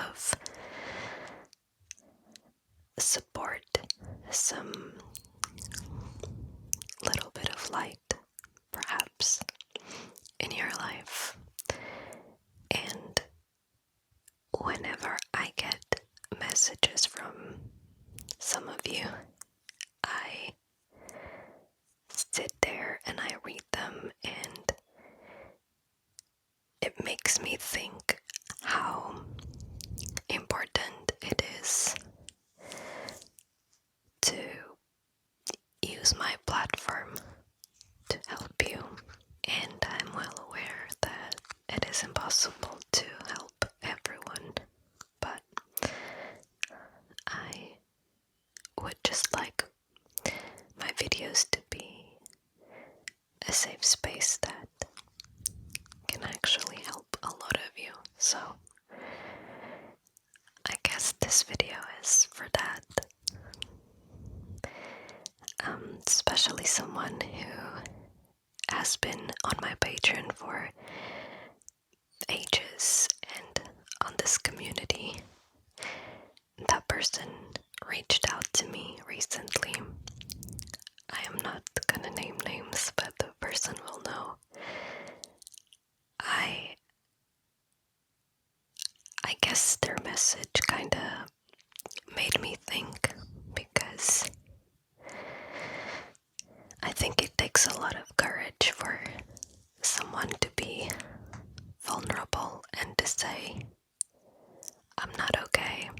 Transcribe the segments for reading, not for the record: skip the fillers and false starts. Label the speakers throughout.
Speaker 1: of support, some little bit of light, perhaps, in your life. And whenever I get messages from some of you, I sit there and I read them, and it makes me think how important it is to use my platform to help you. And I'm well aware that it is impossible to help everyone, but I would just like my videos to be a safe space that can actually help a lot of you. So I guess this video is for that. Especially someone who has been on my Patreon for ages and on this community. That person reached out to me recently. I am not gonna name names, but the person will know. I guess their message kinda made me think, because I think it takes a lot of courage for someone to be vulnerable and to say, I'm not okay,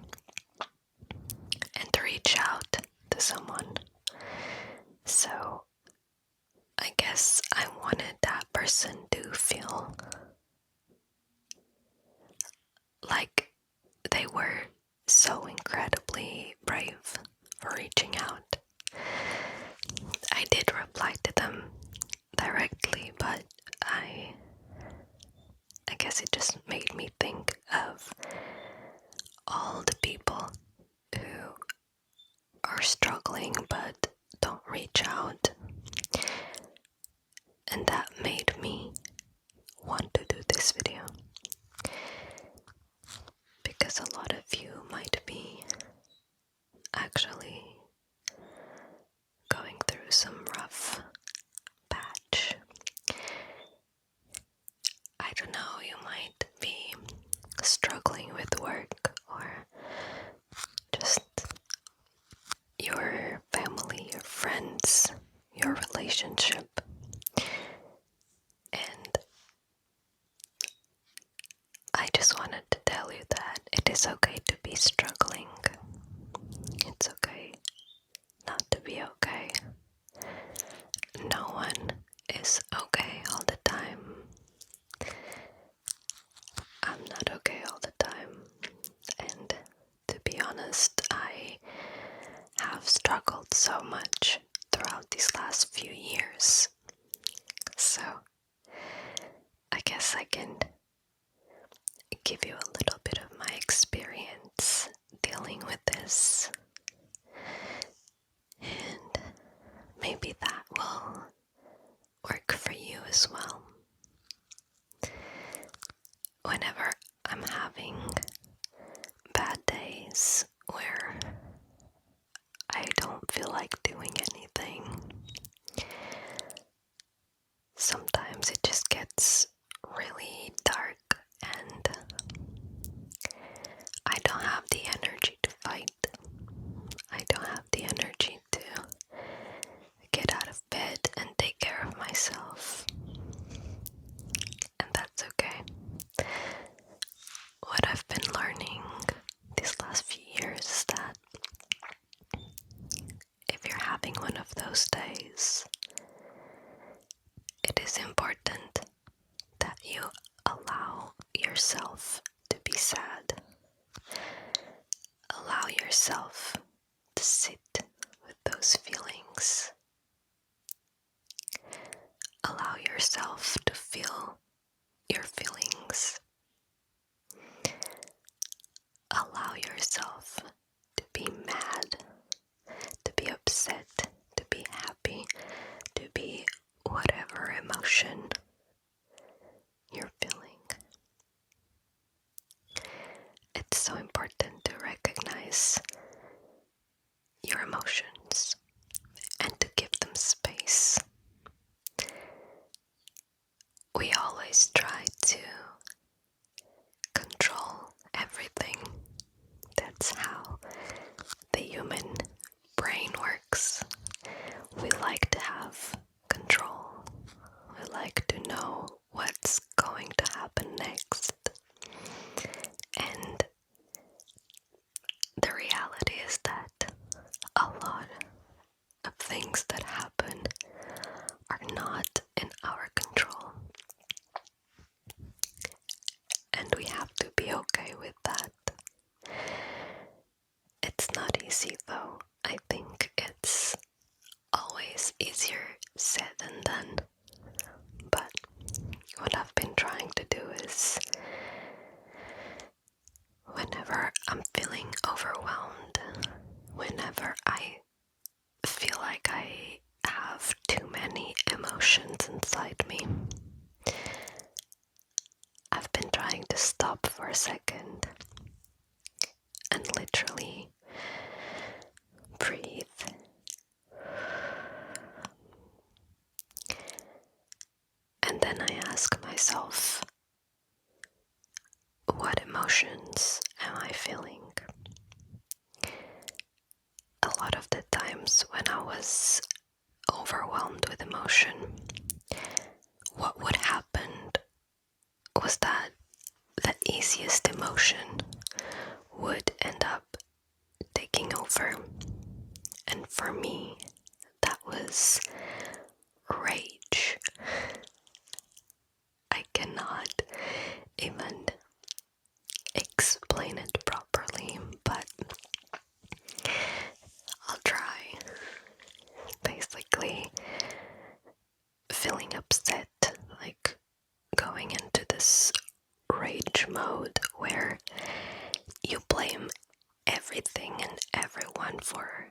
Speaker 1: and to reach out to someone. So I guess I wanted that person to feel like they were so incredibly brave for reaching out. I did reply to them directly, but I guess it just made me think of all the people who are struggling but don't reach out, and that made me want to do this video, because a lot of you might be actually going through some rough patch. I don't know, you might be struggling with work, or just your family, your friends, your relationship. And I just wanted to tell you that it is okay to be struggling. It's okay not to be okay. No one is okay all the time. I'm not okay all the time. And to be honest, I have struggled so much throughout these last few years. So I guess I can give you a little bit of my experience dealing with this, and maybe that will work for you as well. Whenever I'm having bad days where I don't feel like doing anything, sometimes it just gets really dark and I don't have the energy to fight. I don't have the energy to get out of bed and take care of myself. And that's okay. What I've been learning these last few years is that if you're having one of those days, it is important that you allow yourself to be sad. Allow yourself to sit with those feelings. Allow yourself to feel your feelings. Allow yourself to be mad, to be upset, to be happy, to be whatever emotion you're feeling. It's so important to recognize your emotions and to give them space. We always try to control everything. That's how the human brain works. We like to have control. We like to know what's going to happen next. And the reality is that a lot of things that happen are not in our control. And we have to be okay with that. It's not easy though. I think it's always easier said than done. But what I've been trying to do is, whenever I'm feeling overwhelmed, whenever I feel like I have too many emotions inside me, I've been trying to stop for a second and literally breathe. And then I ask myself, what emotions am I feeling? A lot of the times when I was overwhelmed with emotion, what would happen was that the easiest emotion would end up taking over. And for me, that was rage. I cannot even explain it properly, but I'll try. Basically, feeling upset, like going into this rage mode where you blame everything and everyone for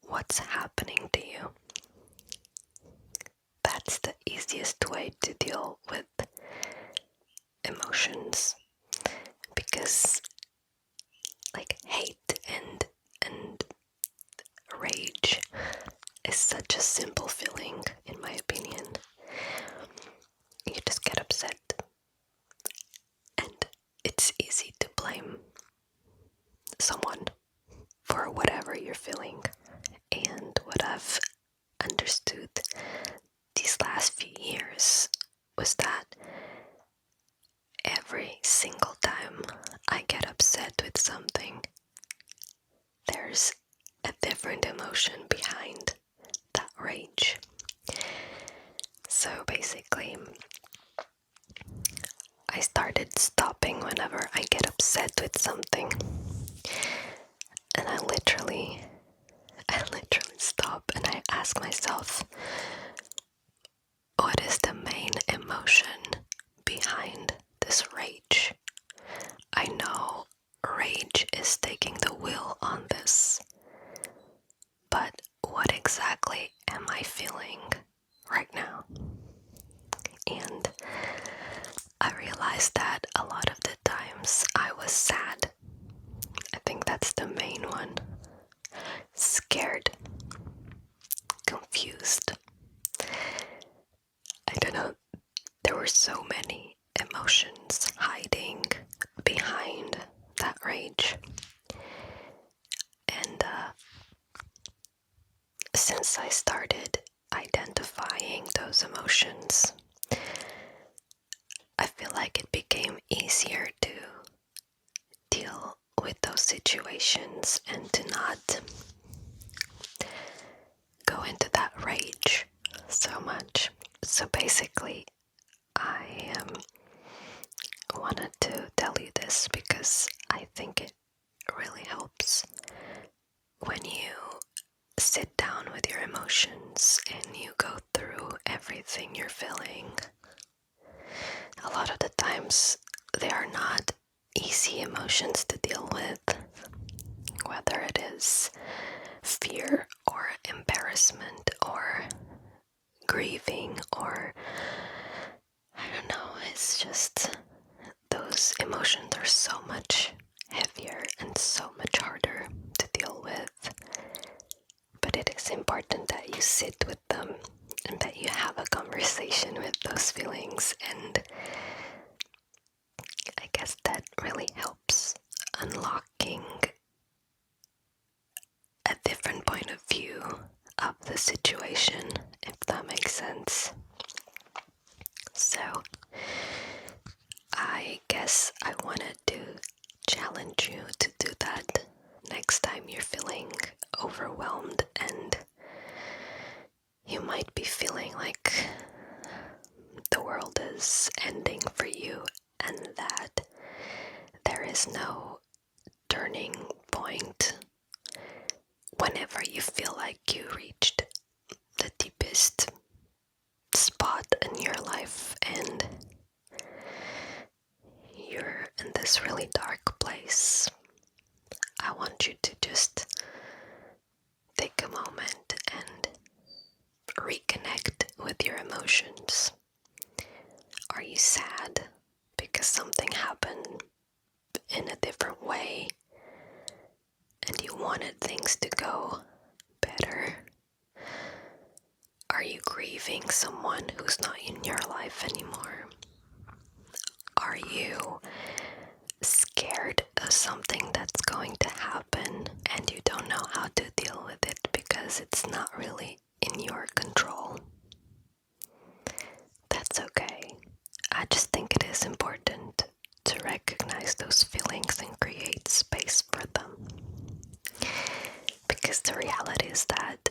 Speaker 1: what's happening to you. That's the easiest way to deal with emotions, because like hate and rage is such a simple feeling, in my opinion. You just get upset and it's easy to blame someone for whatever you're feeling. And what I've understood these last few years was that every single time I get upset with something, there's a different emotion behind that rage. So basically, I started stopping whenever I get upset with something. And I literally stop and I ask myself, what is the main emotion behind this rage? I know rage is taking the wheel on this, but what exactly am I feeling right now? And I realized that a lot of the times I was sad. I think that's the main one. Scared. Confused. I don't know. There were so many emotions hiding behind that rage. And since I started identifying those emotions, I feel like it became easier to deal with those situations and to not go into that rage so much. So basically, I wanted to tell you this because I think it really helps when you sit down with your emotions and you go through everything you're feeling. A lot of the times they are not easy emotions to deal with, whether it is fear or embarrassment or grieving or I don't know, it's just those emotions are so much heavier sit with them and that you have a conversation with those feelings, and I guess that really helps unlocking a different point of view of the situation, if that makes sense. So I guess I wanted to challenge you to do that next time you're feeling overwhelmed and you might be feeling like the world is ending for you and that there is no turning point. Whenever you feel like you reached the deepest spot in your life and you're in this really dark place, I want you to just take a moment and reconnect with your emotions. Are you sad because something happened in a different way and you wanted things to go better? Are you grieving someone who's not in your life anymore? Are you scared of something that's going to happen and you don't know how to deal with it because it's not really in your control? That's okay. I just think it is important to recognize those feelings and create space for them. Because the reality is that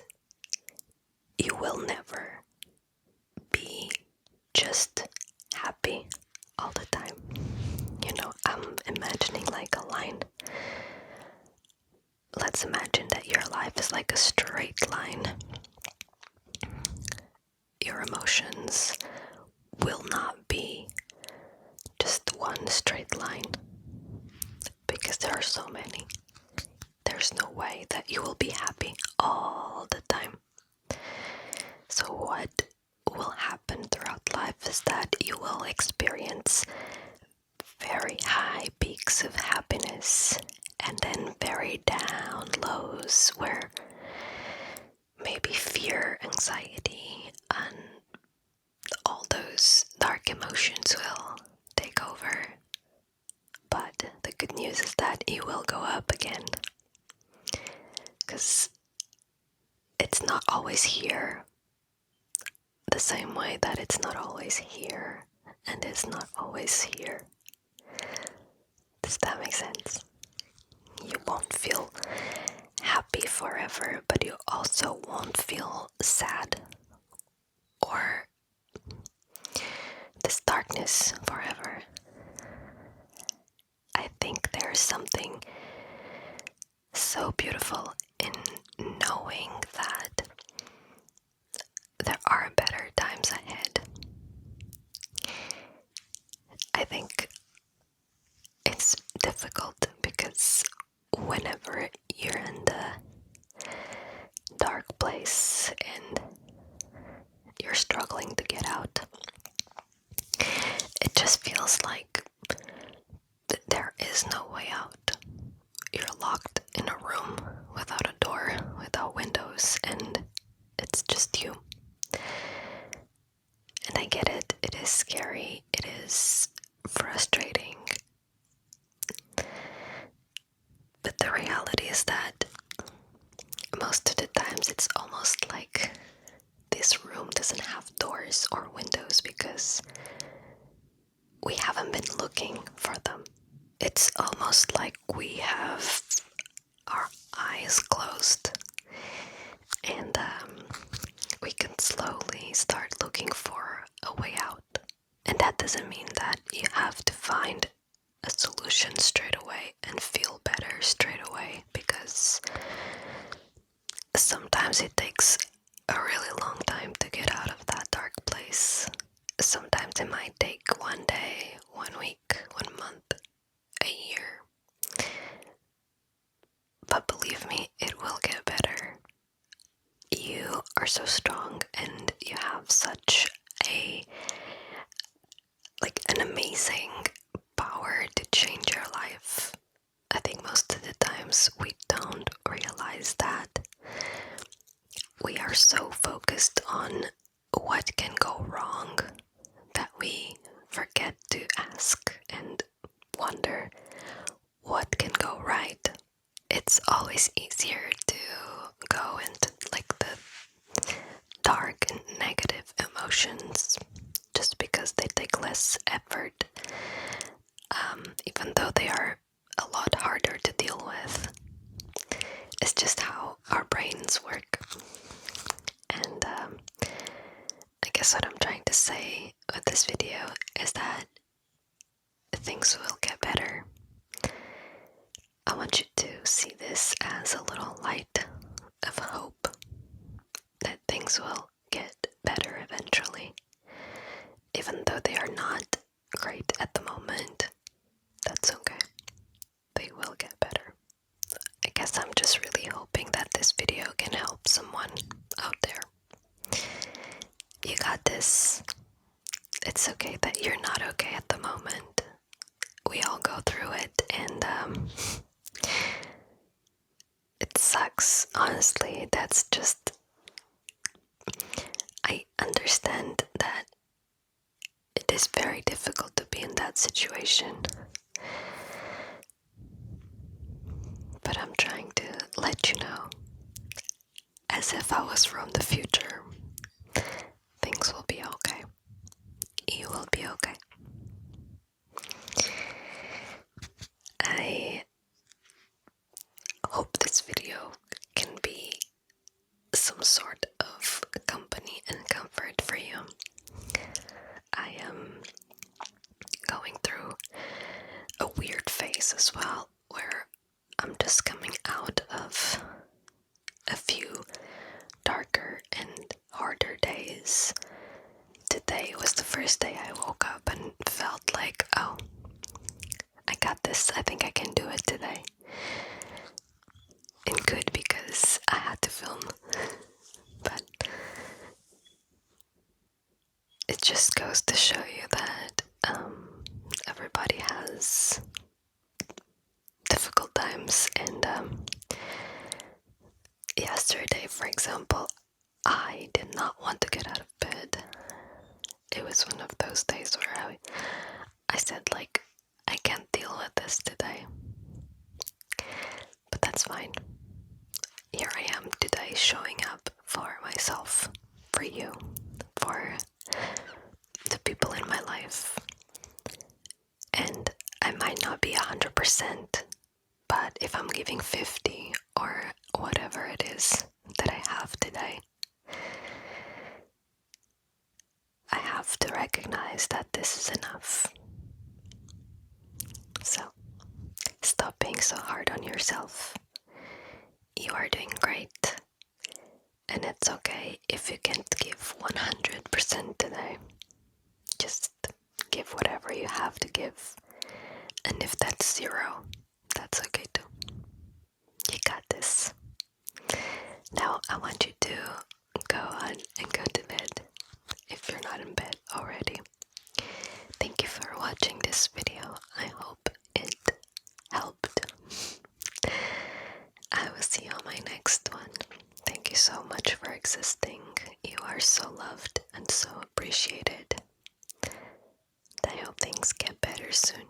Speaker 1: you will never be just happy all the time. You know, I'm imagining like a line. Let's imagine that your life is like a straight line. Your emotions will not be just one straight line because there are so many. There's no way that you will be happy all the time. So what will happen throughout life is that you will experience very high peaks of happiness and then very down lows where maybe fear, anxiety, and all those dark emotions will take over. But the good news is that you will go up again, because it's not always here the same way that it's not always here and it's not always here. Does that make sense? You won't feel happy forever, but you also won't feel sad or this darkness forever. I think there's something so beautiful in knowing that there are better times ahead. I think it's difficult because whenever you're in the dark place and you're struggling to get out, it just feels like there is no way out. You're locked in a room without a door, without windows, and it's just you. And I get it. It is scary. It is frustrating. But the reality is that most of the times it's almost like this room doesn't have doors or windows because we haven't been looking for them. It's almost like we have our eyes closed and we can slowly start looking for a way out. And that doesn't mean that you have to find a solution straight away and feel better straight away, because sometimes it takes a really long time to get out of that dark place. Sometimes it might take 1 day, 1 week, 1 month, a year. But believe me, it will get better. You are so strong and you have such an amazing power to change your life. I think most of the times we don't realize that we are so focused on what can go wrong that we forget to ask and wonder what can go right. It's always easier to go into like the dark and negative emotions just because they take less effort, even though they are a lot harder to deal with. It's just how our brains work. And I guess what I'm trying to say with this video is that things will get better. I want you to see this as a little light of hope that things will get better eventually. Even though they are not great at the moment, that's okay. They will get better. I guess I'm just really hoping that this video can help someone out there. You got this. It's okay that you're not okay at the moment. We all go through it, and it sucks, honestly. That's just... I understand that it is very difficult to be in that situation. But I'm trying to let you know, as if I was from the future, things will be okay. You will be okay. I hope this video can be some sort of company and comfort for you. I am going through a weird phase as well, where I'm just coming out of a few darker and harder days. Today was the first day I woke up and felt like, oh, I got this, I think I can do it today. And good, because I had to film. But it just goes to show you that everybody has difficult times. And yesterday, for example, I did not want to get out of bed. It was one of those days where I said, like, I can't deal with this today. But that's fine. Here I am today, showing up for myself, for you, for the people in my life. And I might not be 100%, but if I'm giving 50 or whatever it is that I have today, I have to recognize that this is enough. So, stop being so hard on yourself. You are doing great. And it's okay if you can't give 100% today. Just give whatever you have to give. And if that's 0, that's okay too. You got this. Now I want you to go on and go to bed if you're not in bed already. Thank you for watching this video. I hope it helped. I will see you on my next one. Thank you so much for existing. You are so loved and so appreciated. I hope things get better soon.